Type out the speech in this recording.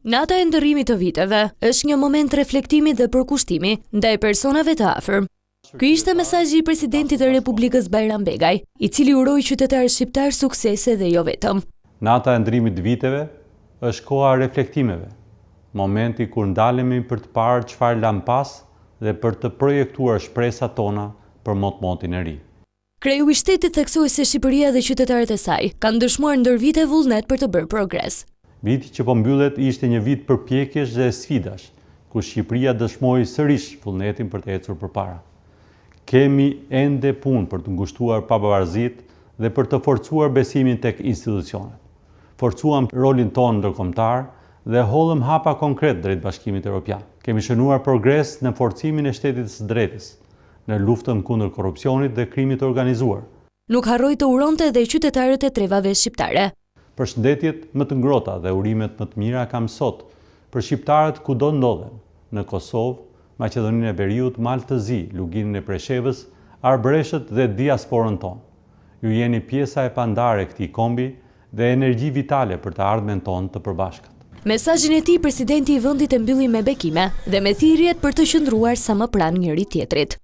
Nata e ndërrimit të viteve është një moment reflektimi dhe përkushtimi ndaj personave të afërm. Ky ishte mesazhi i presidentit të Republikës Bajram Begaj, i cili uroi qytetarët shqiptar suksese dhe jo vetëm. Nata e ndërrimit të viteve është koha e reflektimeve, momenti kur ndalemi për të parë çfarë lam pas dhe për të projektuar shpresat tona për motmotin e ri. Kreu i shtetit theksoi se Shqipëria dhe qytetarët e saj kanë dëshmuar ndër vite vullnet për të bërë progres. Viti që po mbyllet ishte një vit përpjekjesh dhe sfidash, ku Shqipëria dëshmoi sërish vullnetin për të ecur përpara. Kemi ende punë për të ngushtuar pavarësitë dhe për të forcuar besimin tek institucionet. Forcuam rolin tonë ndërkombëtar dhe hollëm hapa konkret drejt Bashkimit Evropian. Kemi shënuar progres në forcimin e shtetit së drejtës, në luftën kundër korrupsionit dhe krimit të organizuar. Nuk harroi të uronte edhe qytetarët e trevave shqiptare. Përshëndetjet më të ngrohta dhe urimet më të mira kam sot për shqiptarët kudo ndodhen, në Kosovë, Maqedoninë e Veriut, Malë të Zi, Luginën e Preshevës, Arbreshët dhe diasporën tonë. Ju jeni pjesa e pandare e këtij kombi dhe energji vitale për të ardhmen tonë të përbashkët. Mesazhin e tij presidenti i vendit e mbylli me bekime dhe me thirrjet për të qëndruar sa më pranë njëri tjetrit.